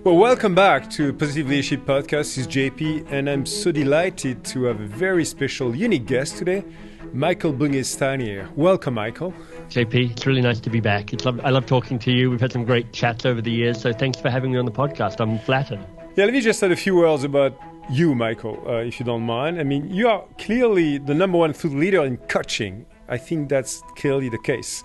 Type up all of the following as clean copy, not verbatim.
Well, welcome back to Positive Leadership Podcast. This is JP, and I'm so delighted to have a very special, unique guest today, Michael Bungay-Stine here. Welcome, Michael. JP, it's really nice to be back. I love talking to you. We've had some great chats over the years, so thanks for having me on the podcast. I'm flattered. Yeah, let me just add a few words about you, Michael, if you don't mind. I mean, you are clearly the number one thought leader in coaching. I think that's clearly the case.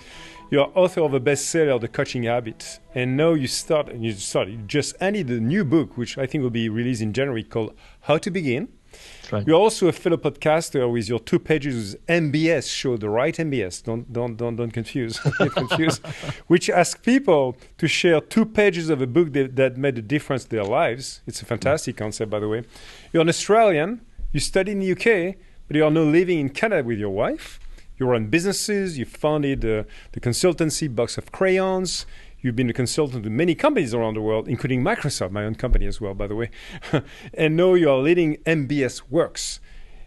You're author of a bestseller, The Coaching Habit. And now you just ended a new book, which I think will be released in January, called How to Begin. That's right. You're also a fellow podcaster with your 2 pages MBS show, The Right MBS. Don't confuse, get confused. Which asks people to share 2 pages of a book that made a difference to their lives. It's a fantastic concept, by the way. You're an Australian. You study in the UK, but you are now living in Canada with your wife. You run businesses. You founded the consultancy Box of Crayons. You've been a consultant to many companies around the world, including Microsoft, my own company as well, by the way. And now you are leading MBS Works.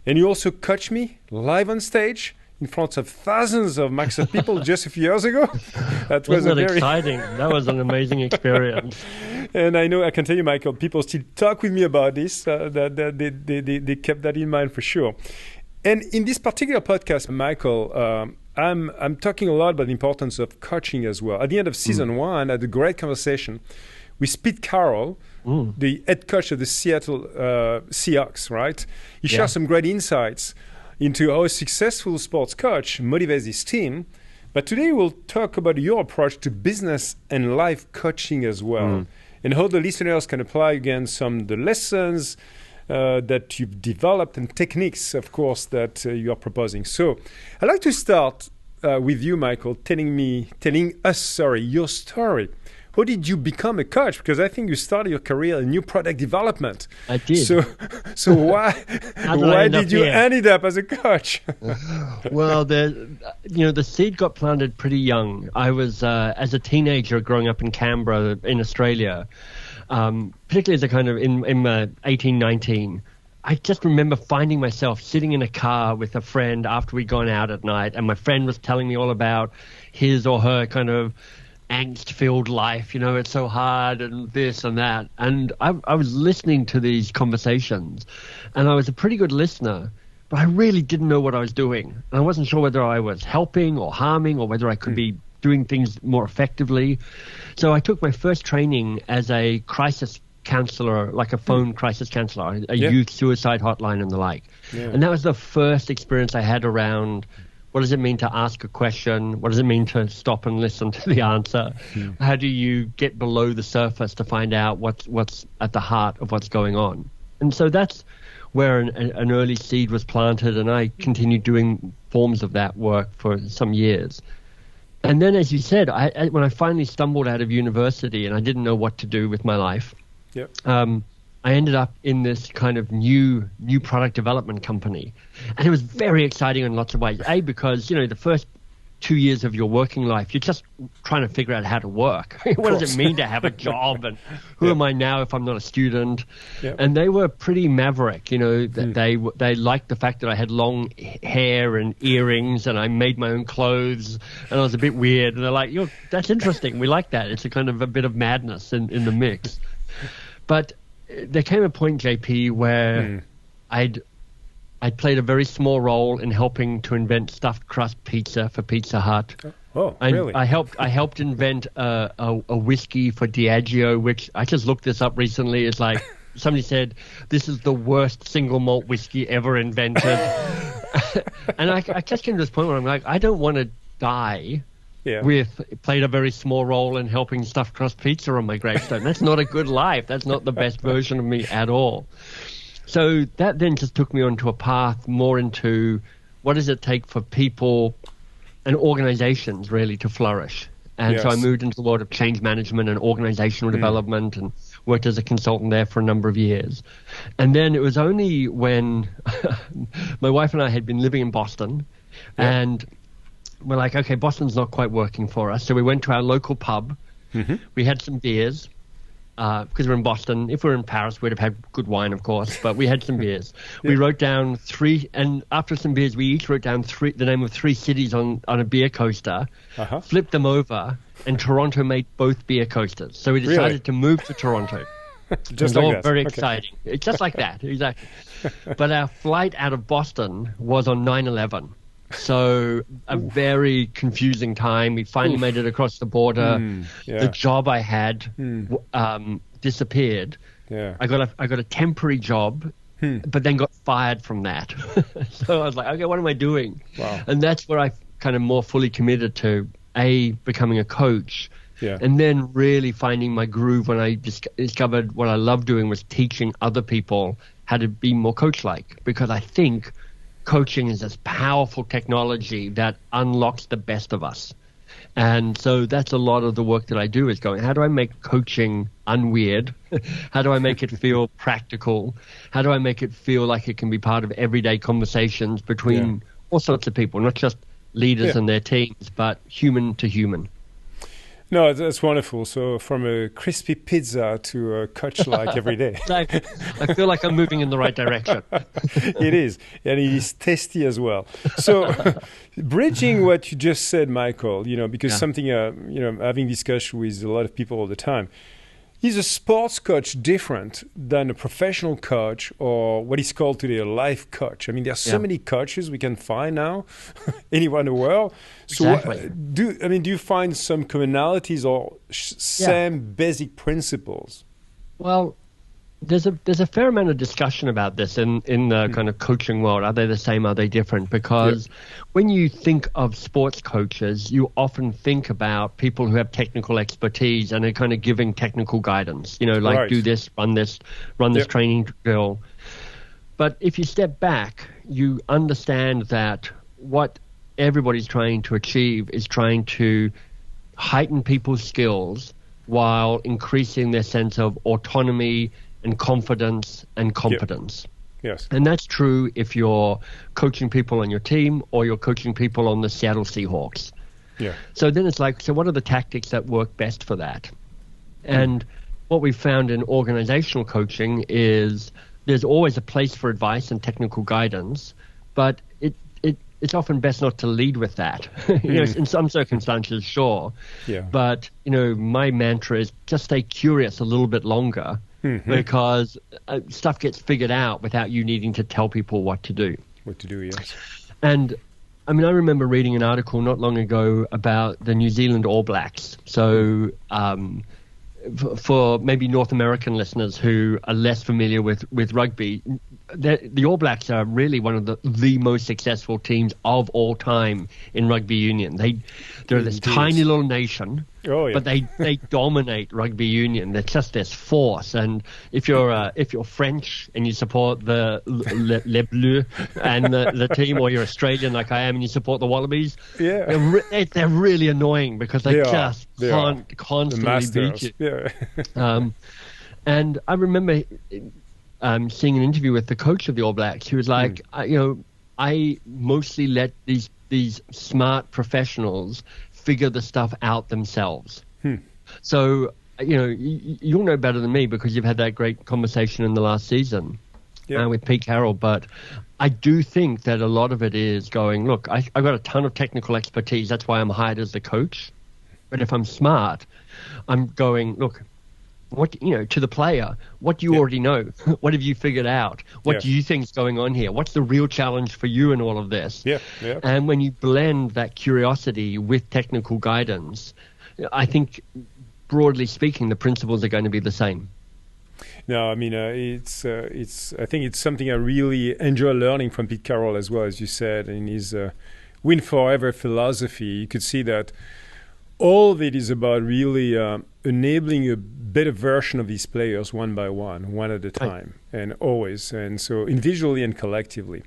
And you also coached me live on stage in front of thousands of Microsoft people just a few years ago. That was exciting. That was an amazing experience. And I know, I can tell you, Michael, people still talk with me about this. They kept that in mind for sure. And in this particular podcast, Michael, I'm talking a lot about the importance of coaching as well. At the end of season 1, I had a great conversation with Pete Carroll, the head coach of the Seattle Seahawks, right? He shared some great insights into how a successful sports coach motivates his team. But today we'll talk about your approach to business and life coaching as well, and how the listeners can apply again some of the lessons that you've developed and techniques, of course, that you are proposing. So I'd like to start with you, Michael, telling us your story. How did you become a coach? Because I think you started your career in new product development. I did. So why did you end up as a coach? Well, the seed got planted pretty young. I was, as a teenager growing up in Canberra in Australia, particularly as a kind of in my 18, 19, I just remember finding myself sitting in a car with a friend after we'd gone out at night, and my friend was telling me all about his or her kind of angst-filled life. You know, it's so hard and this and that. And I was listening to these conversations, and I was a pretty good listener, but I really didn't know what I was doing. And I wasn't sure whether I was helping or harming or whether I could be doing things more effectively. So I took my first training as a crisis counselor, like a phone crisis counselor, a youth suicide hotline and the like. Yeah. And that was the first experience I had around what does it mean to ask a question? What does it mean to stop and listen to the answer? How do you get below the surface to find out what's at the heart of what's going on? And so that's where an early seed was planted, and I continued doing forms of that work for some years. And then, as you said, when I finally stumbled out of university and I didn't know what to do with my life, I ended up in this kind of new product development company. And it was very exciting in lots of ways. Because, the first 2 years of your working life, you're just trying to figure out how to work. What does it mean to have a job? And who am I now if I'm not a student? And they were pretty maverick. They liked the fact that I had long hair and earrings and I made my own clothes and I was a bit weird. And they're like, that's interesting. We like that. It's a kind of a bit of madness in the mix. But there came a point, JP, where I'd played a very small role in helping to invent stuffed crust pizza for Pizza Hut. Oh, really? I helped invent a whiskey for Diageo, which I just looked this up recently. It's like somebody said, this is the worst single malt whiskey ever invented. And I just came to this point where I'm like, I don't want to die played a very small role in helping stuffed crust pizza on my gravestone. That's not a good life. That's not the best version of me at all. So that then just took me onto a path more into what does it take for people and organizations really to flourish. And so I moved into the world of change management and organizational development and worked as a consultant there for a number of years. And then it was only when my wife and I had been living in Boston and we're like, okay, Boston's not quite working for us. So we went to our local pub. We had some beers. because we're in Boston. If we were in Paris, we'd have had good wine, of course, but we had some beers. We wrote down three, and after some beers, we each wrote down the name of three cities on a beer coaster, flipped them over, and Toronto made both beer coasters. So we decided to move to Toronto. Just like that. Very exciting. It's just like that, exactly. But our flight out of Boston was on 9/11. So a very confusing time. We finally made it across the border. The job I had disappeared. I got a temporary job, but then got fired from that. So I was like, okay, what am I doing? Wow. And that's where I kind of more fully committed to becoming a coach. And then really finding my groove when I discovered what I love doing was teaching other people how to be more coach-like, because I think coaching is this powerful technology that unlocks the best of us. And so that's a lot of the work that I do, is going, how do I make coaching unweird? How do I make it feel practical? How do I make it feel like it can be part of everyday conversations between all sorts of people, not just leaders and their teams, but human to human? No, that's wonderful. So from a crispy pizza to a coach-like every day. I feel like I'm moving in the right direction. It is, and it is tasty as well. So bridging what you just said, Michael, because something, having discussion with a lot of people all the time, is a sports coach different than a professional coach, or what is called today a life coach? I mean, there are so many coaches we can find now, anywhere in the world. So Exactly. do you find some commonalities or same basic principles? Well, there's a fair amount of discussion about this in the kind of coaching world. Are they the same? Are they different? Because when you think of sports coaches, you often think about people who have technical expertise and are kind of giving technical guidance. Do this, run this training drill. But if you step back, you understand that what everybody's trying to achieve is trying to heighten people's skills while increasing their sense of autonomy and confidence and competence. Yes. And that's true if you're coaching people on your team or you're coaching people on the Seattle Seahawks. So then it's like, so what are the tactics that work best for that? And what we've found in organizational coaching is there's always a place for advice and technical guidance, but it's often best not to lead with that. In some circumstances, sure. But, my mantra is just stay curious a little bit longer, because stuff gets figured out without you needing to tell people what to do. Yes. And, I remember reading an article not long ago about the New Zealand All Blacks. So for maybe North American listeners who are less familiar with rugby, the All Blacks are really one of the most successful teams of all time in rugby union. They're this tiny little nation, but they dominate rugby union. They're just this force. And if you're French and you support the Les Bleus and the team, or you're Australian like I am and you support the Wallabies, they're really annoying because they can't constantly beat you. And I remember seeing an interview with the coach of the All Blacks, who was like, I mostly let these smart professionals figure the stuff out themselves. So, you'll know better than me because you've had that great conversation in the last season with Pete Carroll. But I do think that a lot of it is going, look, I've got a ton of technical expertise. That's why I'm hired as the coach. But if I'm smart, I'm going, look, what to the player, what do you already know? What have you figured out? What do you think is going on here? What's the real challenge for you in all of this? And when you blend that curiosity with technical guidance, I think, broadly speaking, the principles are going to be the same. No, I mean, it's. I think it's something I really enjoy learning from Pete Carroll as well, as you said, in his Win Forever philosophy. You could see that all of it is about really enabling a better version of these players one by one at a time, and always, and so individually and collectively.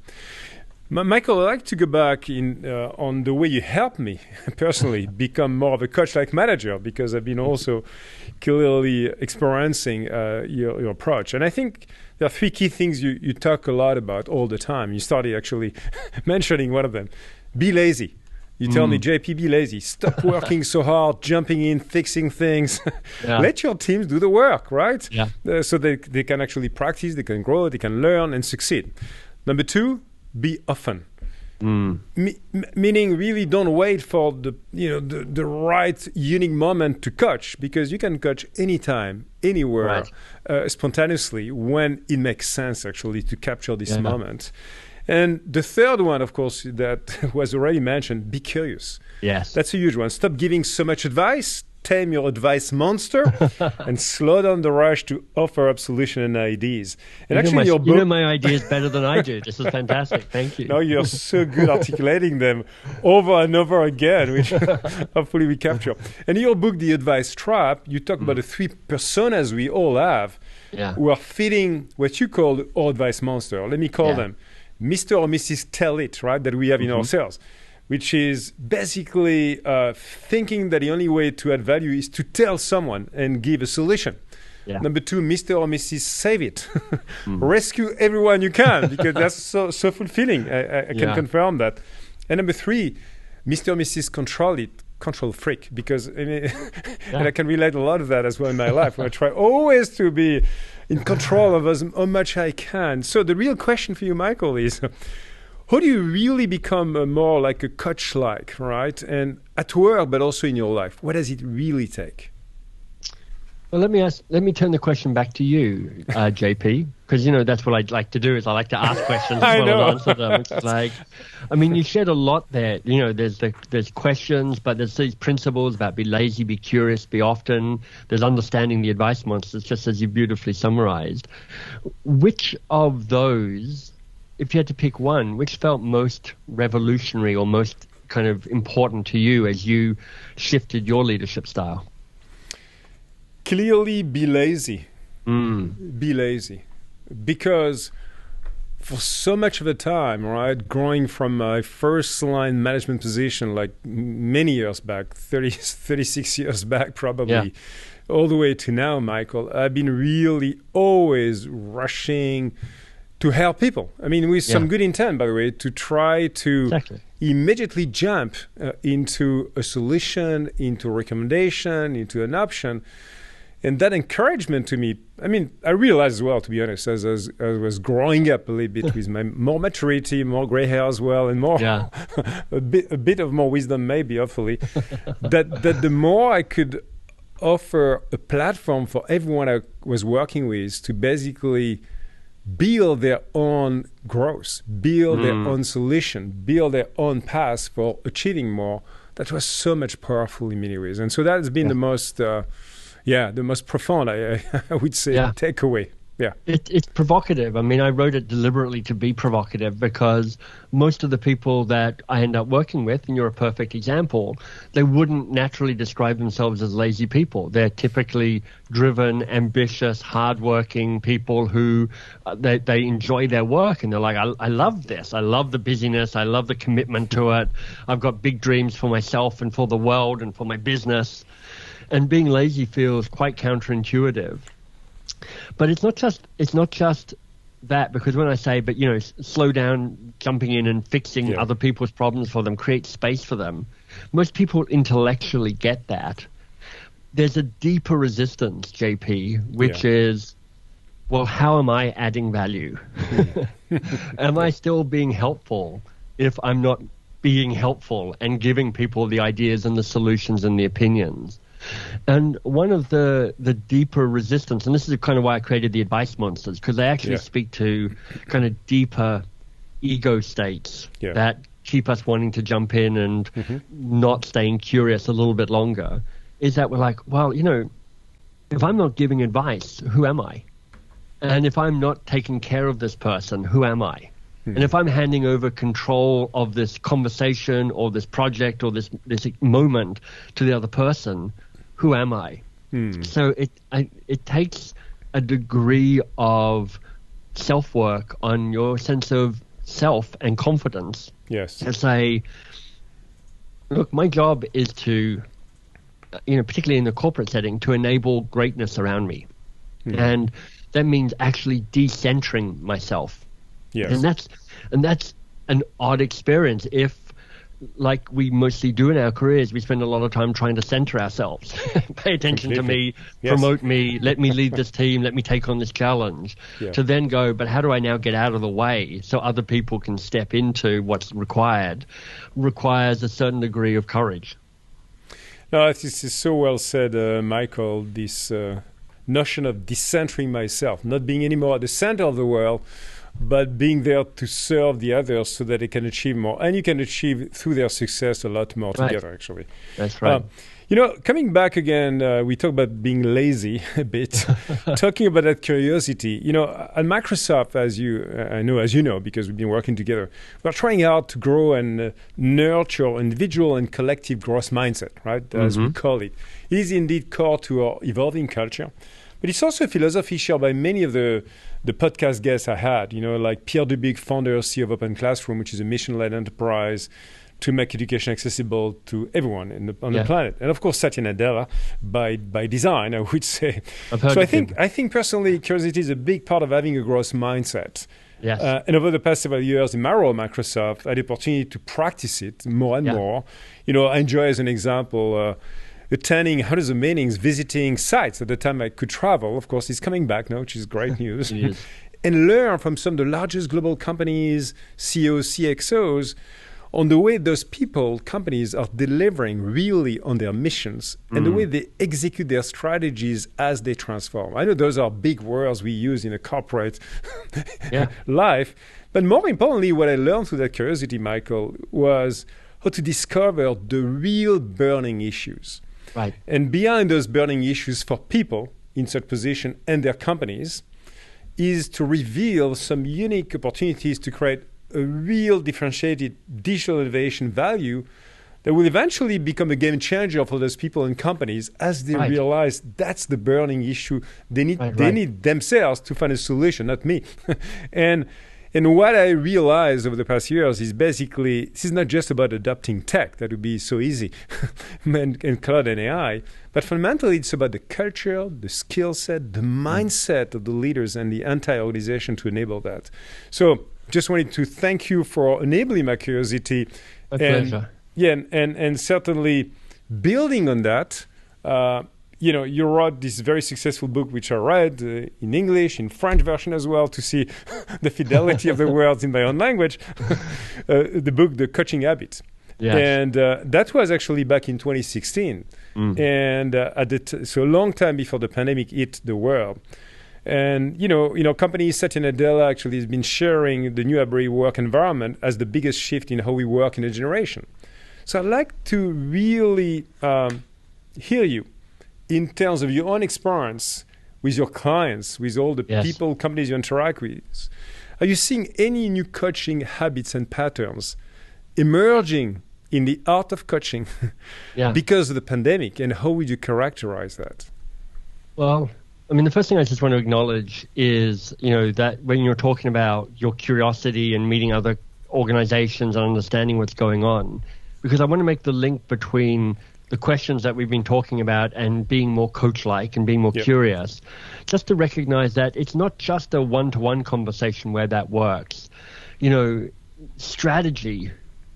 Michael, I'd like to go back on the way you helped me personally become more of a coach-like manager, because I've been also clearly experiencing your approach. And I think there are three key things you talk a lot about all the time. You started actually mentioning one of them. Be lazy. You tell me, JP, be lazy. Stop working so hard, jumping in, fixing things. Let your teams do the work, right? Yeah. So they can actually practice, they can grow, they can learn and succeed. Number 2, be often. Meaning really don't wait for the right unique moment to coach, because you can coach anytime, anywhere, spontaneously, when it makes sense actually to capture this moment. And the third one, of course, that was already mentioned, be curious. Yes. That's a huge one. Stop giving so much advice, tame your advice monster, and slow down the rush to offer up solutions and ideas. And you know my ideas better than I do. This is fantastic. Thank you. No, you're so good articulating them over and over again, which hopefully we capture. And in your book, The Advice Trap, you talk about the 3 personas we all have who are fitting what you call the advice monster. Let me call them Mr. or Mrs. Tell It, right, that we have in ourselves, which is basically thinking that the only way to add value is to tell someone and give a solution. Number 2, Mr. or Mrs. Save It. Rescue everyone you can, because that's so fulfilling. I can confirm that. And number 3, Mr. or Mrs. Control It. Control freak, because and I can relate a lot of that as well in my life, where I try always to be in control of as much I can. So the real question for you, Michael, is how do you really become more like a coach-like, right? And at work, but also in your life, what does it really take? Well, let me turn the question back to you, JP, because that's what I'd like to do. Is I like to ask questions as well as answer them. It's like, I mean, you shared a lot there. There's questions, but there's these principles about be lazy, be curious, be often. There's understanding the advice monsters, just as you beautifully summarized. Which of those, if you had to pick one, which felt most revolutionary or most kind of important to you as you shifted your leadership style? Clearly, be lazy. Be lazy. Because for so much of the time, right, growing from my first line management position, like many years back, 36 years back probably, all the way to now, Michael, I've been really always rushing to help people. I mean, with some good intent, by the way, to try to immediately jump into a solution, into a recommendation, into an option. And that encouragement to me, I mean, I realized as well, to be honest, as I was growing up a little bit with my more maturity, more gray hair as well, and more a bit of more wisdom, maybe, hopefully, that the more I could offer a platform for everyone I was working with to basically build their own growth, build their own solution, build their own path for achieving more, that was so much powerful in many ways. And so that has been the most... the most profound, I would say, takeaway. Yeah, it's provocative. I mean, I wrote it deliberately to be provocative because most of the people that I end up working with, and you're a perfect example, they wouldn't naturally describe themselves as lazy people. They're typically driven, ambitious, hardworking people who they enjoy their work, and they're like, I love this. I love the busyness. I love the commitment to it. I've got big dreams for myself and for the world and for my business. And being lazy feels quite counterintuitive. But it's not just that, because when I say, slow down, jumping in and fixing other people's problems for them, create space for them, most people intellectually get that. There's a deeper resistance, JP, which is, well, how am I adding value? Am I still being helpful if I'm not being helpful and giving people the ideas and the solutions and the opinions? And one of the deeper resistance, and this is kind of why I created the advice monsters, because they actually speak to kind of deeper ego states that keep us wanting to jump in and not staying curious a little bit longer, is that we're like, well, if I'm not giving advice, who am I? And if I'm not taking care of this person, who am I? And if I'm handing over control of this conversation or this project or this moment to the other person, who am I? So it takes a degree of self-work on your sense of self and confidence. Yes. To say, look, my job is to, particularly in the corporate setting, to enable greatness around me. And that means actually decentering myself. Yes. And that's an odd experience if like we mostly do in our careers, we spend a lot of time trying to center ourselves. Pay attention to me, promote me, let me lead this team, let me take on this challenge. To then go, but how do I now get out of the way so other people can step into what's required? Requires a certain degree of courage. No, this is so well said, Michael, this notion of decentering myself, not being anymore at the center of the world, but being there to serve the others so that they can achieve more. And you can achieve through their success a lot more together, actually. That's right. Coming back again, we talk about being lazy a bit, talking about that curiosity. At Microsoft, as you know, because we've been working together, we're trying hard to grow and nurture individual and collective growth mindset, right, as we call it. It is indeed core to our evolving culture. But it's also a philosophy shared by many of the podcast guests I had, like Pierre Dubuc, founder, CEO of Open Classroom, which is a mission-led enterprise to make education accessible to everyone on the planet. And of course, Satya Nadella, by design, I would say. So I think personally, curiosity is a big part of having a growth mindset. Yes. And over the past several years in my role at Microsoft, I had the opportunity to practice it more and more. I enjoy, as an example, attending hundreds of meetings, visiting sites. At the time I could travel. Of course, it's coming back now, which is great news. And learn from some of the largest global companies, CEOs, CXOs, on the way those companies are delivering really on their missions and the way they execute their strategies as they transform. I know those are big words we use in a corporate life, but more importantly, what I learned through that curiosity, Michael, was how to discover the real burning issues. Right. And behind those burning issues for people in such position and their companies is to reveal some unique opportunities to create a real differentiated digital innovation value that will eventually become a game changer for those people and companies as they realize that's the burning issue. They need themselves to find a solution, not me. And what I realized over the past years is basically this is not just about adopting tech, that would be so easy, and cloud and AI, but fundamentally it's about the culture, the skill set, the mindset of the leaders and the entire organization to enable that. So just wanted to thank you for enabling my curiosity. My pleasure. Yeah, and certainly building on that, you wrote this very successful book, which I read in English, in French version as well, to see the fidelity of the words in my own language. The book, The Coaching Habit. Yes. And that was actually back in 2016. And so a long time before the pandemic hit the world. And, company Satya Nadella actually has been sharing the new hybrid work environment as the biggest shift in how we work in a generation. So I'd like to really hear you in terms of your own experience with your clients, with all the people, companies you interact with. Are you seeing any new coaching habits and patterns emerging in the art of coaching because of the pandemic, and how would you characterize that? Well, I mean, the first thing I just want to acknowledge is, that when you're talking about your curiosity and meeting other organizations and understanding what's going on, because I want to make the link between the questions that we've been talking about and being more coach-like and being more curious, just to recognize that it's not just a one-to-one conversation where that works. Strategy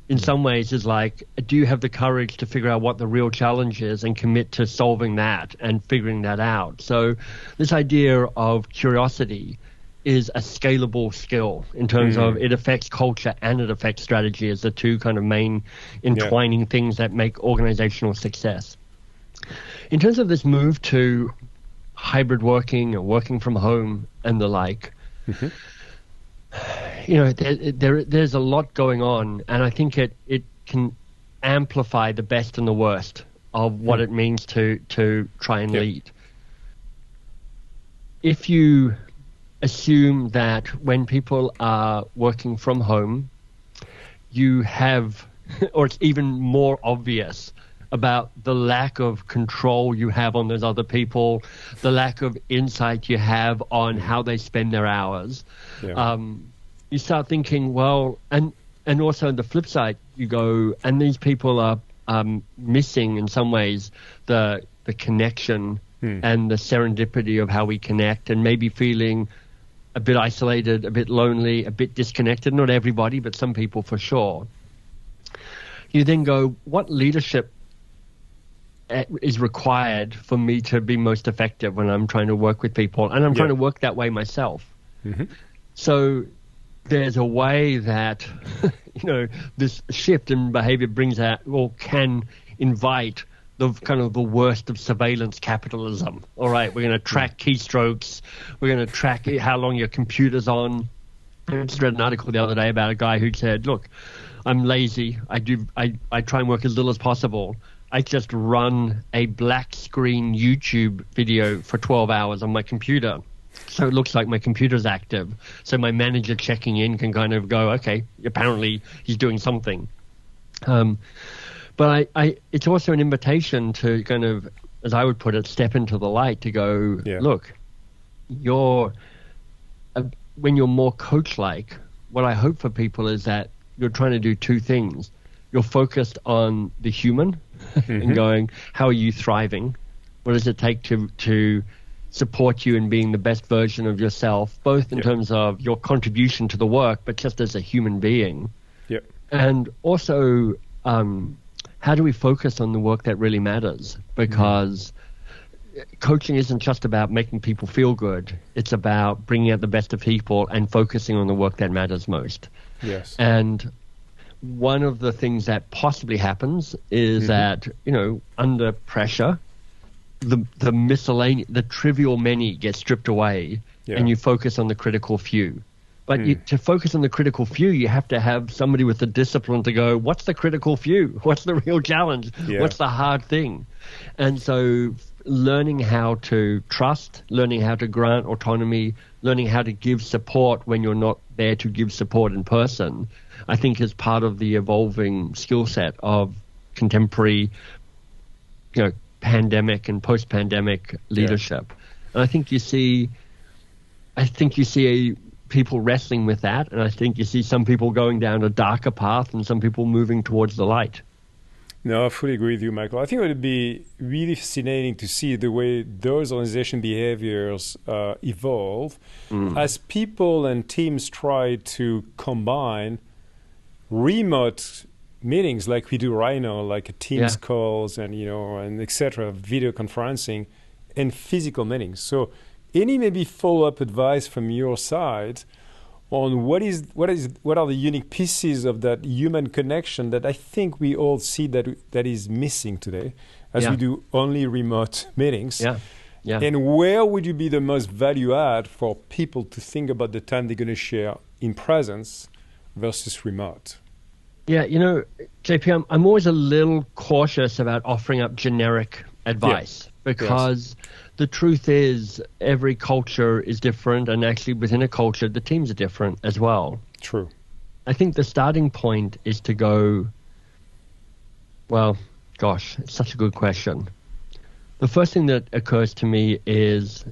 in some ways is like, do you have the courage to figure out what the real challenge is and commit to solving that and figuring that out? So this idea of curiosity is a scalable skill in terms of it affects culture and it affects strategy as the two kind of main entwining things that make organizational success. In terms of this move to hybrid working or working from home and the like, there's a lot going on, and I think it can amplify the best and the worst of what it means to try and lead. If you assume that when people are working from home, you have, or it's even more obvious about the lack of control you have on those other people, the lack of insight you have on how they spend their hours. You start thinking, well, and also on the flip side, you go, and these people are missing in some ways the connection and the serendipity of how we connect, and maybe feeling a bit isolated, a bit lonely, a bit disconnected. Not everybody, but some people for sure. you then go, what leadership is required for me to be most effective when I'm trying to work with people? And I'm trying to work that way myself. Mm-hmm. So there's a way that, this shift in behavior brings out or can invite the kind of the worst of surveillance capitalism. All right, we're going to track keystrokes. We're going to track how long your computer's on. I just read an article the other day about a guy who said, look, I'm lazy. I try and work as little as possible. I just run a black screen YouTube video for 12 hours on my computer. So it looks like my computer's active. So my manager checking in can kind of go, okay, apparently he's doing something. But it's also an invitation to kind of, as I would put it, step into the light to go, look, when you're more coach-like, what I hope for people is that you're trying to do two things. You're focused on the human and going, how are you thriving? What does it take to support you in being the best version of yourself, both in terms of your contribution to the work, but just as a human being? Yep. And also, how do we focus on the work that really matters? Because coaching isn't just about making people feel good. It's about bringing out the best of people and focusing on the work that matters most. Yes. And one of the things that possibly happens is that, under pressure, the miscellaneous, the trivial many get stripped away and you focus on the critical few. But to focus on the critical few, you have to have somebody with the discipline to go, what's the critical few? What's the real challenge? Yeah. What's the hard thing? And so learning how to trust, learning how to grant autonomy, learning how to give support when you're not there to give support in person, I think is part of the evolving skill set of contemporary, pandemic and post-pandemic leadership. And I think you see people wrestling with that, and I think you see some people going down a darker path and some people moving towards the light. No, I fully agree with you, Michael. I think it would be really fascinating to see the way those organization behaviors evolve as people and teams try to combine remote meetings like we do right now, like Teams calls and and etc., video conferencing, and physical meetings. So, any maybe follow-up advice from your side on what are the unique pieces of that human connection that I think we all see that is missing today, as we do only remote meetings. Yeah. And where would you be the most value add for people to think about the time they're going to share in presence versus remote? Yeah, JP, I'm always a little cautious about offering up generic advice because the truth is every culture is different, and actually within a culture, the teams are different as well. True. I think the starting point is to go, well, gosh, it's such a good question. The first thing that occurs to me is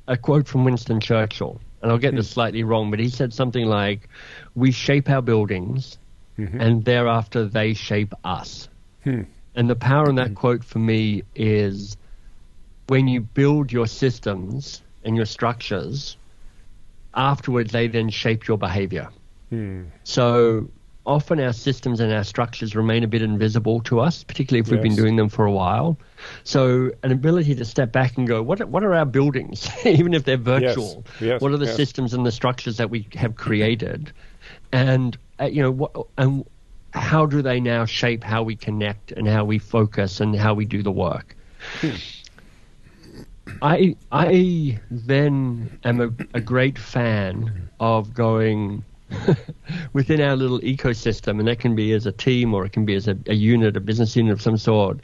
a quote from Winston Churchill. And I'll get this slightly wrong, but he said something like, we shape our buildings and thereafter they shape us. And the power in that quote for me is when you build your systems and your structures, afterwards they then shape your behavior. So often our systems and our structures remain a bit invisible to us, particularly if we've been doing them for a while. So an ability to step back and go, what are our buildings, even if they're virtual? What are the systems and the structures that we have created? And, and how do they now shape how we connect and how we focus and how we do the work? I then am a great fan of going within our little ecosystem, and that can be as a team or it can be as a unit, a business unit of some sort,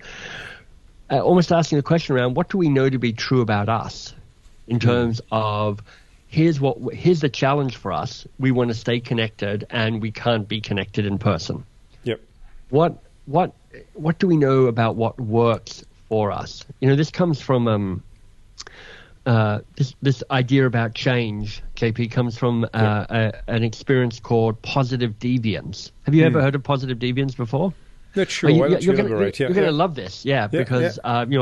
almost asking the question around what do we know to be true about us in terms of here's the challenge for us. We want to stay connected and we can't be connected in person. Yep. What do we know about what works for us? This comes from this idea about change, JP, comes from an experience called positive deviance. Have you ever heard of positive deviance before? Not sure. Why don't you elaborate? You're going to love this, because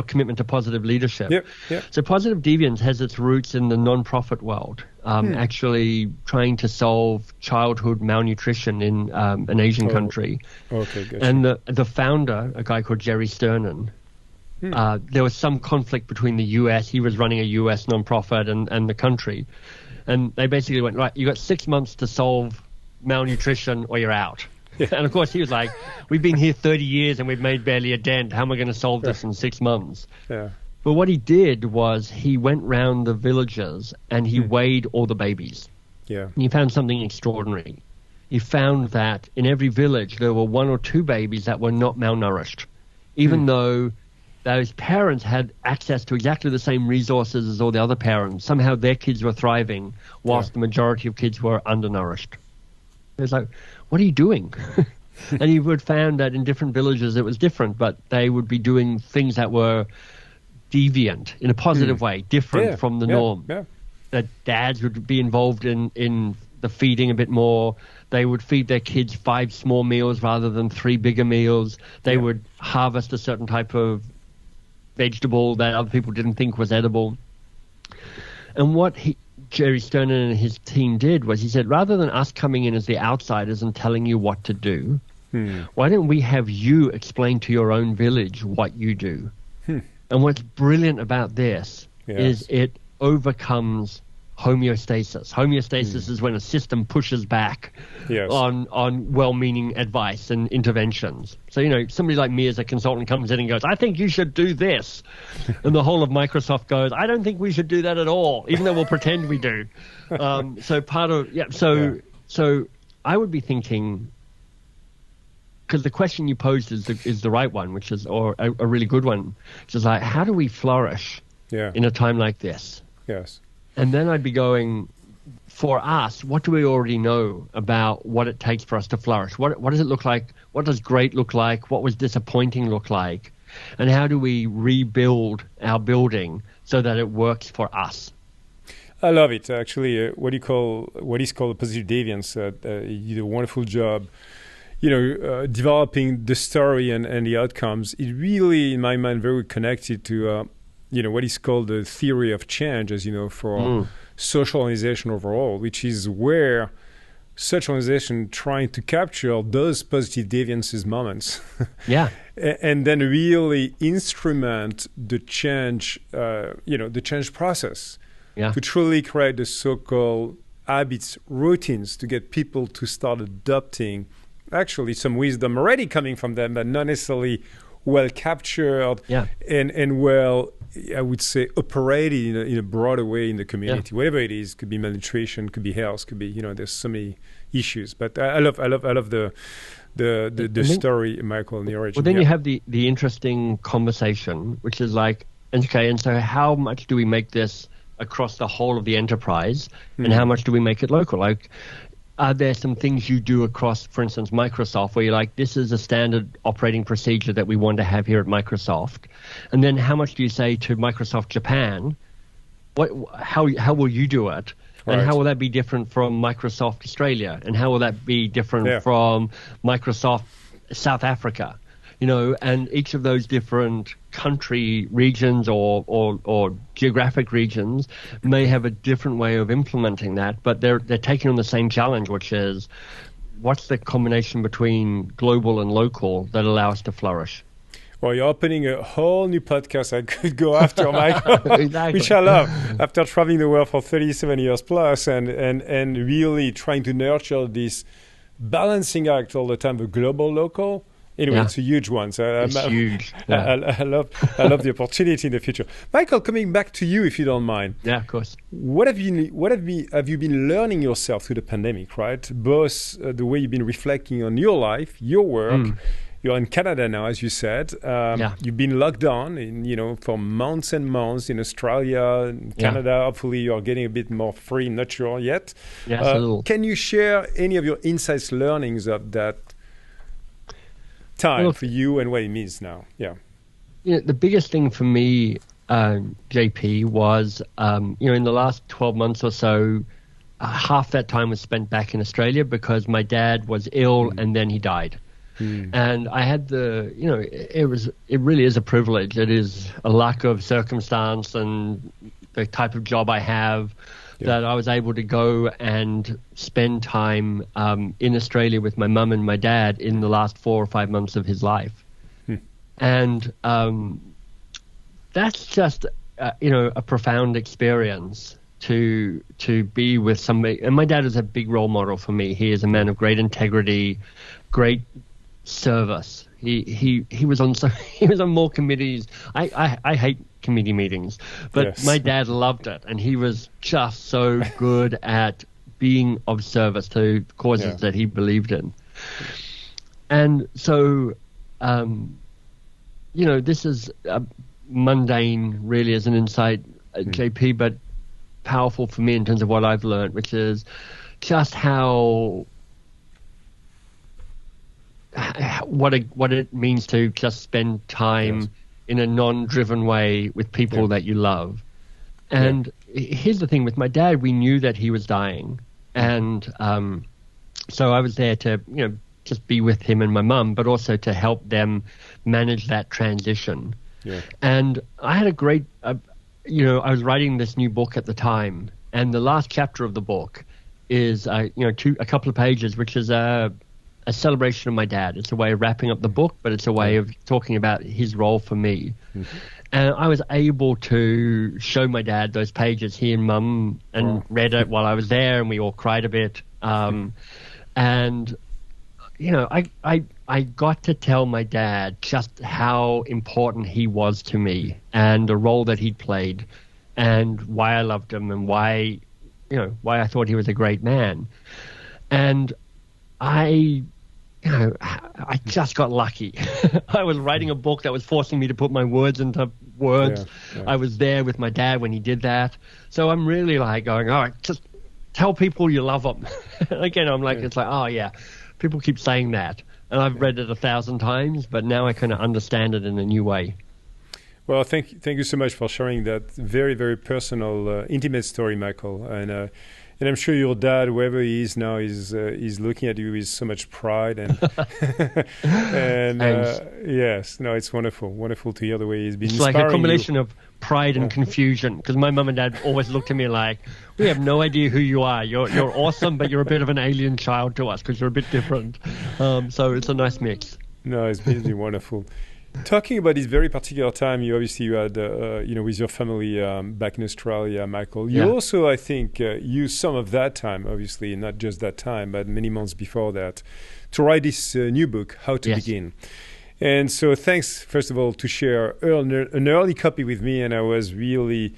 commitment to positive leadership. So positive deviance has its roots in the non-profit world, actually trying to solve childhood malnutrition in an Asian country. Okay, gotcha. And the founder, a guy called Jerry Sternin, there was some conflict between the U.S. He was running a U.S. nonprofit and the country. And they basically went, right, you got 6 months to solve malnutrition or you're out. Yeah. And of course he was like, we've been here 30 years and we've made barely a dent. How am I going to solve this in 6 months? Yeah. But what he did was he went round the villages and he weighed all the babies. Yeah. And he found something extraordinary. He found that in every village there were 1 or 2 babies that were not malnourished, even though those parents had access to exactly the same resources as all the other parents. Somehow their kids were thriving whilst the majority of kids were undernourished. It was like, what are you doing? And he would found that in different villages it was different, but they would be doing things that were deviant in a positive way, different from the norm. Yeah. That dads would be involved in the feeding a bit more. They would feed their kids 5 small meals rather than 3 bigger meals. They would harvest a certain type of vegetable that other people didn't think was edible. And what Jerry Sternin and his team did was he said, rather than us coming in as the outsiders and telling you what to do, why don't we have you explain to your own village what you do? And what's brilliant about this is it overcomes homeostasis. Homeostasis is when a system pushes back on well-meaning advice and interventions. So, somebody like me as a consultant comes in and goes, I think you should do this. And the whole of Microsoft goes, I don't think we should do that at all, even though we'll pretend we do. So I would be thinking, because the question you posed is the right one, which is, or a really good one, which is like, how do we flourish in a time like this? Yes. And then I'd be going, for us, what do we already know about what it takes for us to flourish? What does it look like? What does great look like? What was disappointing look like? And how do we rebuild our building so that it works for us? I love it. Actually, what is called positive deviance. You do a wonderful job. Developing the story and the outcomes. It really, in my mind, very connected to what is called the theory of change, as you know, for social organization overall, which is where such organization trying to capture those positive deviances moments. And then really instrument the change, the change process to truly create the so-called habits, routines to get people to start adopting actually some wisdom already coming from them, but not necessarily well captured and well, I would say, operated in a broader way in the community. Whatever it is, could be malnutrition, could be health, could be there's so many issues. But I love the story, Michael, and the origin. Well, then you have the interesting conversation, which is like, okay, and so how much do we make this across the whole of the enterprise, and how much do we make it local? Like, are there some things you do across, for instance, Microsoft, where you're like, this is a standard operating procedure that we want to have here at Microsoft? And then how much do you say to Microsoft Japan, how will you do it? And how will that be different from Microsoft Australia? And how will that be different from Microsoft South Africa? And each of those different country regions or geographic regions may have a different way of implementing that, but they're taking on the same challenge, which is what's the combination between global and local that allow us to flourish? Well, you're opening a whole new podcast I could go after, Michael, which I love. After traveling the world for 37 years plus and really trying to nurture this balancing act all the time, the global, local. Anyway, it's a huge one. So it's huge. Yeah. I love the opportunity in the future. Michael, coming back to you, if you don't mind. Yeah, of course. What have you been learning yourself through the pandemic? Right, both the way you've been reflecting on your life, your work. You're in Canada now, as you said. You've been locked down, for months and months in Australia, in Canada. Hopefully, you're getting a bit more free. Not sure yet. Yes, a little. Can you share any of your insights, learnings of that time for you and what it means now? The biggest thing for me, JP, was in the last 12 months or so, half that time was spent back in Australia because my dad was ill and then he died. And I had it really is a privilege. It is a lack of circumstance and the type of job I have that I was able to go and spend time in Australia with my mum and my dad in the last 4 or 5 months of his life. And that's just, a profound experience to be with somebody. And my dad is a big role model for me. He is a man of great integrity, great service. He was on more committees. I hate committee meetings, but my dad loved it, and he was just so good at being of service to causes that he believed in. And so, this is mundane, really, as an insight, JP, but powerful for me in terms of what I've learned, which is just what it means to just spend time in a non-driven way with people that you love. And here's the thing, with my dad, we knew that he was dying, and so I was there to just be with him and my mum, but also to help them manage that transition. And I had a great I was writing this new book at the time, and the last chapter of the book is a couple of pages, which is a celebration of my dad. It's a way of wrapping up the book, but it's a way of talking about his role for me. And I was able to show my dad those pages, he and mum, and read it while I was there, and we all cried a bit. And I got to tell my dad just how important he was to me, and the role that he'd played, and why I loved him, and why I thought he was a great man. And I just got lucky. I was writing a book that was forcing me to put my words into words. I was there with my dad when he did that. So I'm really like going, all right, just tell people you love them. Again, I'm like, it's like, oh yeah, people keep saying that. And I've read it 1,000 times, but now I kind of understand it in a new way. Well, thank you so much for sharing that very, very personal, intimate story, Michael. And I'm sure your dad, wherever he is now, is looking at you with so much pride. And it's wonderful to hear the way he's been inspiring you. It's like a combination of pride and confusion, because my mum and dad always looked at me like, we have no idea who you are. You're awesome, but you're a bit of an alien child to us because you're a bit different. So it's a nice mix. No, it's been wonderful. Talking about this very particular time, you had, with your family back in Australia, Michael. You also, I think, used some of that time, obviously, not just that time, but many months before that, to write this new book, How to Begin. And so thanks, first of all, to share an early copy with me, and I was really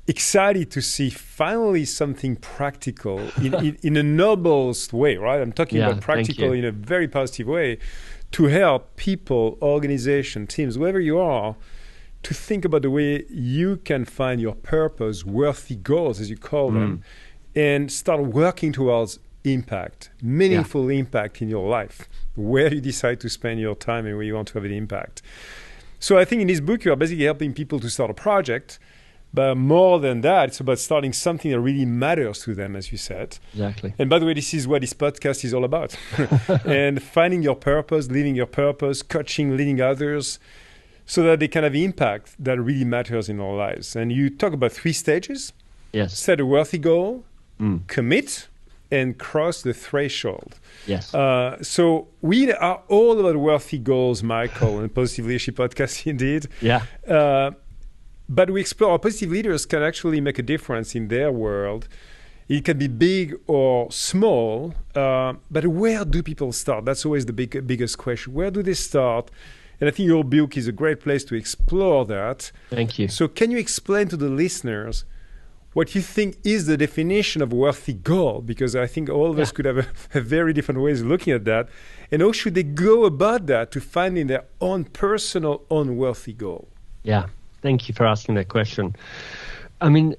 excited to see finally something practical in a noblest way, right? I'm talking about practical in a very positive way, to help people, organization, teams, wherever you are, to think about the way you can find your purpose, worthy goals, as you call them, and start working towards impact, meaningful impact in your life, where you decide to spend your time and where you want to have an impact. So I think in this book, you are basically helping people to start a project, but more than that, it's about starting something that really matters to them, as you said. Exactly. And by the way, this is what this podcast is all about. And finding your purpose, living your purpose, coaching, leading others, so that they can have impact that really matters in our lives. And you talk about 3 stages. Yes. Set a worthy goal, commit, and cross the threshold. Yes. So we are all about worthy goals, Michael, and Positive Leadership Podcast, indeed. Yeah. But we explore how positive leaders can actually make a difference in their world. It can be big or small, but where do people start? That's always the biggest question. Where do they start? And I think your book is a great place to explore that. Thank you. So can you explain to the listeners what you think is the definition of a worthy goal? Because I think all of us could have a very different ways of looking at that. And how should they go about that to finding their own personal, worthy goal? Yeah. Thank you for asking that question. I mean,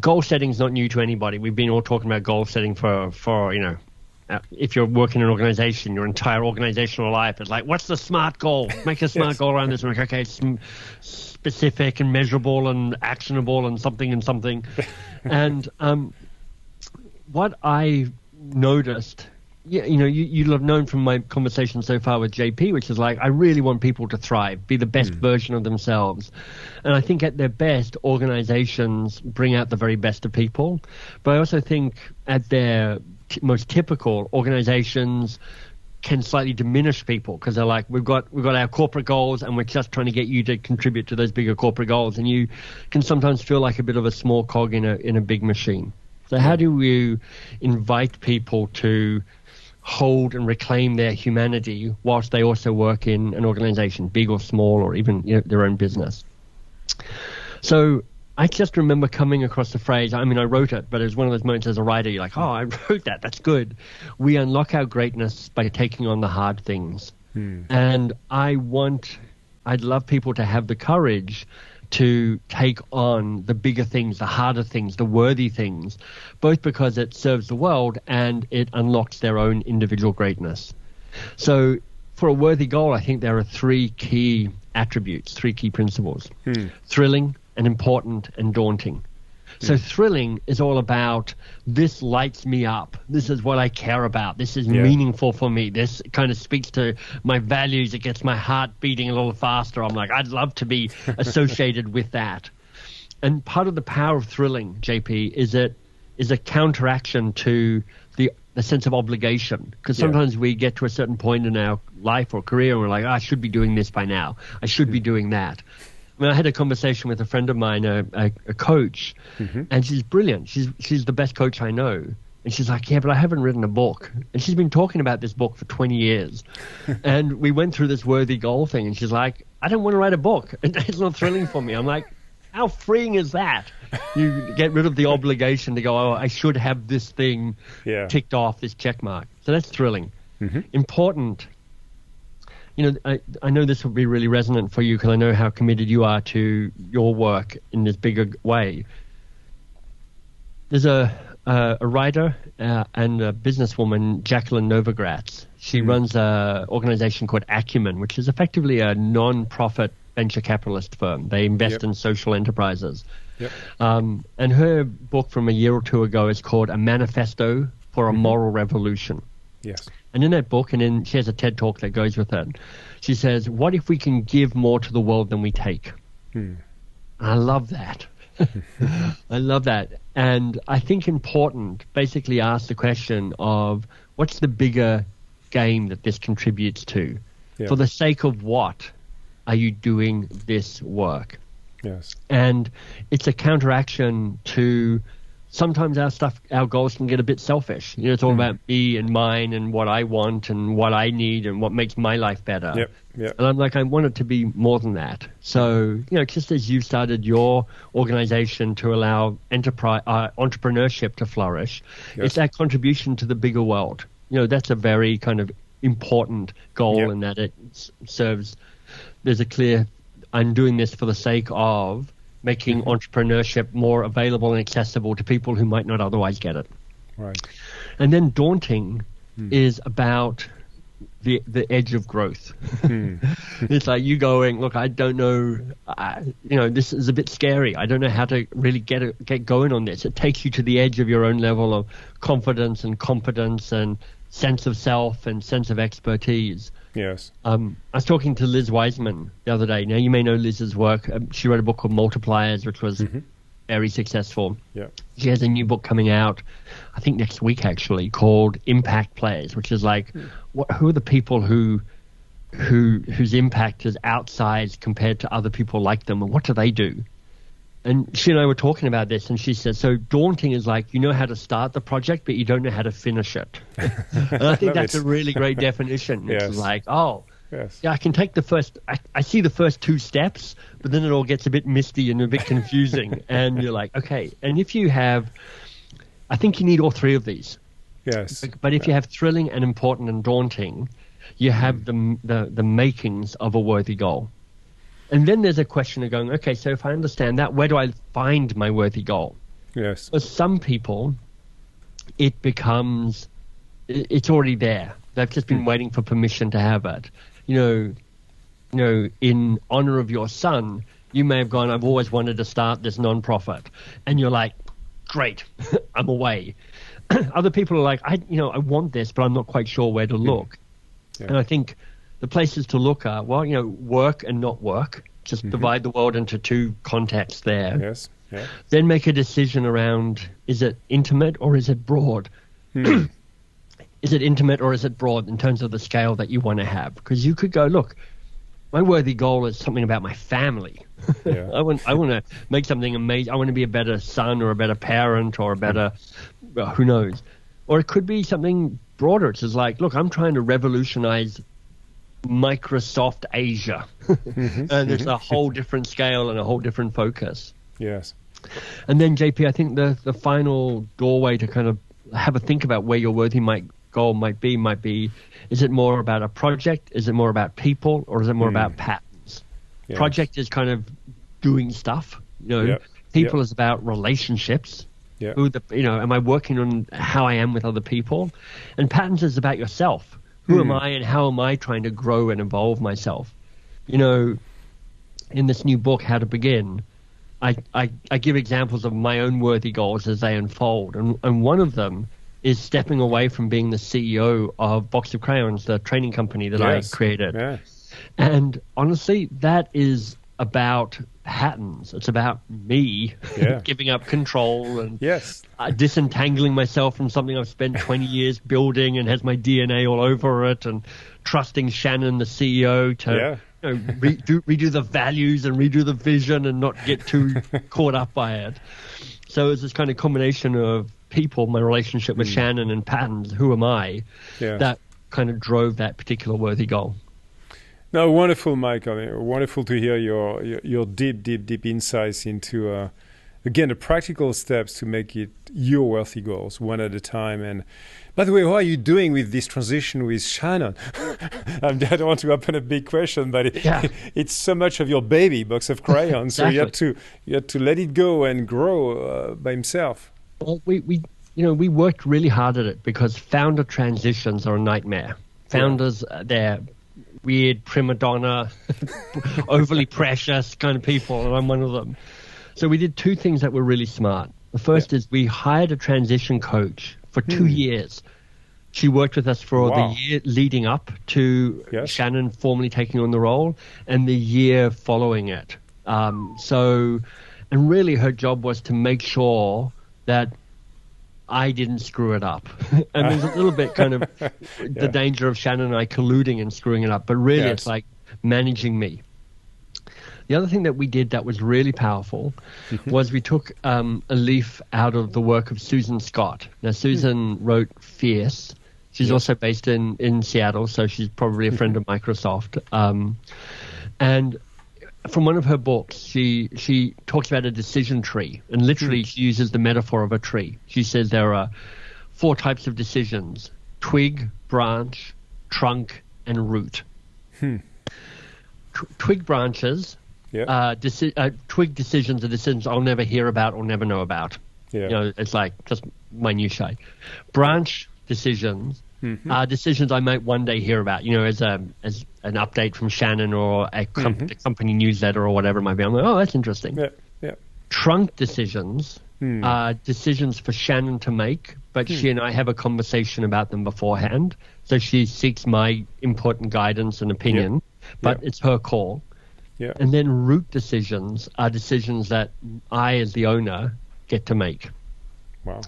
goal setting is not new to anybody. We've been all talking about goal setting for if you're working in an organization, your entire organizational life. It's like, what's the SMART goal? Make a SMART goal around this. I'm like, okay, it's specific and measurable and actionable and something and something. And what I noticed yeah, you'll have known from my conversation so far with JP, which is like, I really want people to thrive, be the best version of themselves. And I think at their best, organizations bring out the very best of people. But I also think at their most typical, organizations can slightly diminish people because they're like, we've got our corporate goals and we're just trying to get you to contribute to those bigger corporate goals. And you can sometimes feel like a bit of a small cog in a big machine. So how do you invite people to hold and reclaim their humanity whilst they also work in an organization, big or small, or even their own business? So I just remember coming across the phrase, I mean, I wrote it, but it was one of those moments as a writer, you're like, oh, I wrote that, that's good. We unlock our greatness by taking on the hard things. And I'd love people to have the courage to take on the bigger things, the harder things, the worthy things, both because it serves the world and it unlocks their own individual greatness. So for a worthy goal, I think there are three key attributes, three key principles: thrilling and important and daunting. So thrilling is all about, this lights me up. This is what I care about. This is meaningful for me. This kind of speaks to my values. It gets my heart beating a little faster. I'm like, I'd love to be associated with that. And part of the power of thrilling, JP, is a counteraction to the sense of obligation. Because sometimes we get to a certain point in our life or career and we're like, I should be doing this by now. I should be doing that. I mean, I had a conversation with a friend of mine, a coach, and she's brilliant. She's the best coach I know. And she's like, yeah, but I haven't written a book. And she's been talking about this book for 20 years. And we went through this worthy goal thing, and she's like, I don't want to write a book. It's not thrilling for me. I'm like, how freeing is that? You get rid of the obligation to go, oh, I should have this thing ticked off, this check mark. So that's thrilling. Important. I know this will be really resonant for you because I know how committed you are to your work in this bigger way. There's a writer and a businesswoman, Jacqueline Novogratz. She runs an organization called Acumen, which is effectively a non-profit venture capitalist firm. They invest in social enterprises. And her book from a year or two ago is called A Manifesto for a Moral Revolution. Yes. And in that book, and then she has a TED Talk that goes with it, she says, what if we can give more to the world than we take? I love that. I love that. And I think important basically asks the question of, what's the bigger game that this contributes to? For the sake of what are you doing this work? Yes. And it's a counteraction to sometimes our goals can get a bit selfish. It's all about me and mine and what I want and what I need and what makes my life better. And I'm like, I want it to be more than that. So, just as you started your organization to allow entrepreneurship to flourish, it's that contribution to the bigger world. That's a very kind of important goal in that it serves. There's a clear, I'm doing this for the sake of making entrepreneurship more available and accessible to people who might not otherwise get it. Right. And then daunting is about the edge of growth. It's like you going, look, I don't know, this is a bit scary. I don't know how to really get going on this. It takes you to the edge of your own level of confidence and competence and sense of self and sense of expertise. Yes. I was talking to Liz Wiseman the other day. Now, you may know Liz's work. She wrote a book called Multipliers, which was very successful. She has a new book coming out, I think next week actually, called Impact Players, which is like, who are the people whose impact is outsized compared to other people like them, and what do they do? And she and I were talking about this, and she said, so daunting is like, you know how to start the project, but you don't know how to finish it. And I think that's a really great definition. It's like, I can take the first, I see the first two steps, but then it all gets a bit misty and a bit confusing. And you're like, okay. And if you have, I think you need all three of these. Yes. But if you have thrilling and important and daunting, you have the makings of a worthy goal. And then there's a question of going, okay, so if I understand that, where do I find my worthy goal? Yes. For some people, it becomes, it's already there. They've just been waiting for permission to have it. In honor of your son, you may have gone, I've always wanted to start this nonprofit. And you're like, great, I'm away. other people are like, I want this, but I'm not quite sure where to look. Yeah. And I think the places to look are, work and not work. Just divide the world into two contexts there. Yes. Yeah. Then make a decision around, is it intimate or is it broad? Is it intimate or is it broad in terms of the scale that you want to have? Because you could go, look, my worthy goal is something about my family. Yeah. I want to make something amazing. I want to be a better son or a better parent or a better, who knows. Or it could be something broader. It's just like, look, I'm trying to revolutionize Microsoft Asia. And there's a whole different scale and a whole different focus. Yes. And then, JP, I think the final doorway to kind of have a think about where your worthy goal might be, is it more about a project? Is it more about people? Or is it more about patterns? Yeah. Project is kind of doing stuff. People is about relationships. Yeah. Am I working on how I am with other people? And patterns is about yourself. Who am I and how am I trying to grow and evolve myself? In this new book, How to Begin, I give examples of my own worthy goals as they unfold. And one of them is stepping away from being the CEO of Box of Crayons, the training company that I created. Yeah. And honestly, that is about patterns. It's about me giving up control and disentangling myself from something I've spent 20 years building and has my DNA all over it, and trusting Shannon, the CEO, to redo the values and redo the vision and not get too caught up by it. So it's this kind of combination of people, my relationship with Shannon, and patterns, who am I, that kind of drove that particular worthy goal. No, wonderful, Michael. Wonderful to hear your deep insights into, again, the practical steps to make it your worthy goals, one at a time. And by the way, how are you doing with this transition with Shannon? I don't want to open a big question, but it's so much of your baby, Box of Crayons. Exactly. So you had to let it go and grow by himself. Well, we worked really hard at it because founder transitions are a nightmare. Founders, they're weird, prima donna, overly precious kind of people, and I'm one of them. So we did two things that were really smart. The first is we hired a transition coach for 2 years. She worked with us for the year leading up to Shannon formally taking on the role and the year following it. And really her job was to make sure that I didn't screw it up. And there's a little bit kind of the danger of Shannon and I colluding and screwing it up, but really it's like managing me. The other thing that we did that was really powerful was we took a leaf out of the work of Susan Scott. Now, Susan wrote Fierce. She's also based in Seattle, so she's probably a friend of Microsoft. And from one of her books, she talks about a decision tree, and literally she uses the metaphor of a tree. She says there are 4 types of decisions: twig, branch, trunk, and root. Twig branches, twig decisions are decisions I'll never hear about or never know about. It's like just minutiae. Branch decisions are decisions I might one day hear about, as an update from Shannon or the company newsletter or whatever it might be. I'm like, oh, that's interesting. Trunk decisions are decisions for Shannon to make, but she and I have a conversation about them beforehand. So she seeks my input and guidance and opinion, but it's her call. And then root decisions are decisions that I, as the owner, get to make. Wow.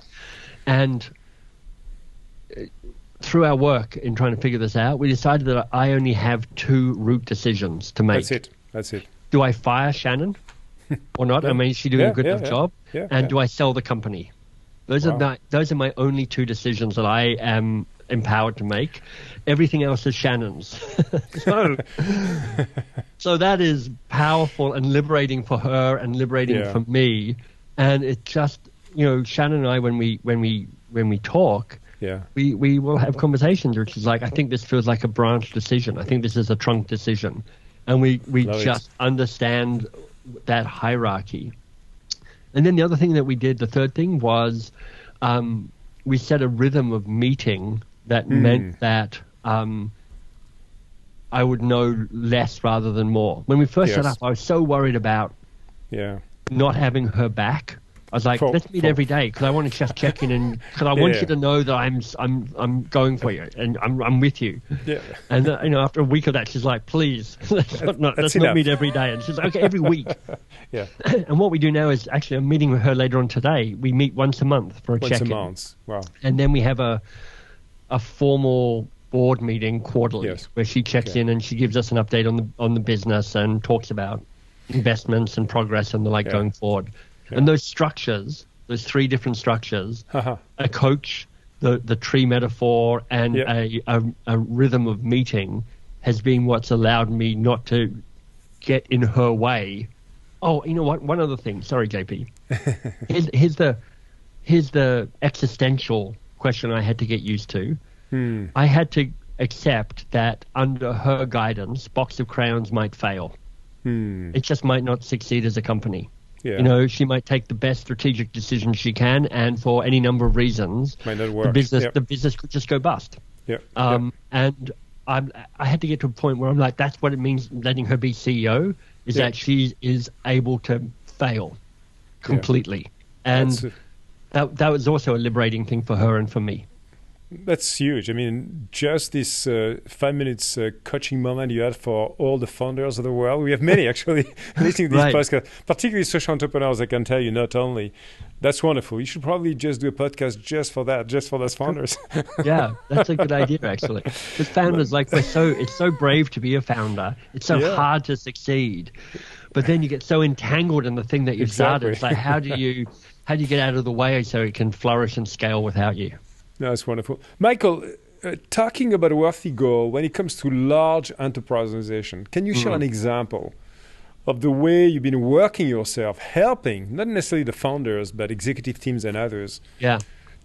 And through our work in trying to figure this out, we decided that I only have 2 root decisions to make. That's it. Do I fire Shannon or not? I mean, is she doing a good enough job? And do I sell the company? Those are my only 2 decisions that I am empowered to make. Everything else is Shannon's. So that is powerful and liberating for her and liberating for me. And it just, Shannon and I, when we talk, we will have conversations which is like, I think this feels like a branch decision. I think this is a trunk decision. And we just understand that hierarchy. And then the other thing that we did, the third thing, was we set a rhythm of meeting that meant that I would know less rather than more. When we first set up, I was so worried about not having her back. I was like, let's meet every day because I want to just check in and because I want you to know that I'm going for you and I'm with you. Yeah. And after a week of that, she's like, please, let's not meet every day. And she's like, okay, every week. Yeah. And what we do now is actually I'm meeting with her later on today. We meet once a month for a check-in. Once a month. Wow. And then we have a formal board meeting quarterly where she checks in and she gives us an update on the business and talks about investments and progress and the like going forward. Yeah. And those structures, those three different structures, a coach, the tree metaphor, and a rhythm of meeting has been what's allowed me not to get in her way. Oh, you know what? One other thing. Sorry, JP. Here's the existential question I had to get used to. I had to accept that under her guidance, Box of Crayons might fail. It just might not succeed as a company. Yeah. She might take the best strategic decision she can, and for any number of reasons, might not work. The business could just go bust. And I had to get to a point where I'm like, that's what it means letting her be CEO, is that she is able to fail completely. And that was also a liberating thing for her and for me. That's huge. I mean, just this 5 minutes coaching moment you had for all the founders of the world. We have many actually listening to this podcast, particularly social entrepreneurs. I can tell you, not only. That's wonderful. You should probably just do a podcast just for that, just for those founders. Yeah, that's a good idea actually. Because founders, it's so brave to be a founder. It's so hard to succeed, but then you get so entangled in the thing that you've started. It's like, how do you get out of the way so it can flourish and scale without you? No, that's wonderful. Michael, talking about a worthy goal, when it comes to large enterprise organization, can you share an example of the way you've been working yourself, helping, not necessarily the founders, but executive teams and others,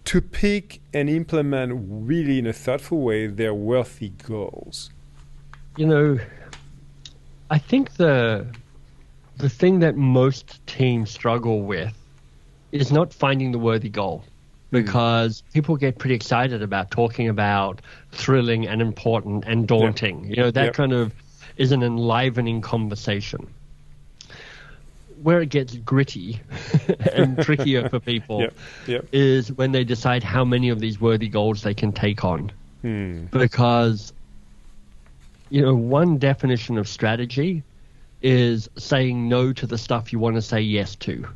to pick and implement really in a thoughtful way their worthy goals? I think the thing that most teams struggle with is not finding the worthy goal. Because people get pretty excited about talking about thrilling and important and daunting. That kind of is an enlivening conversation. Where it gets gritty and trickier for people is when they decide how many of these worthy goals they can take on. Because, one definition of strategy is saying no to the stuff you want to say yes to.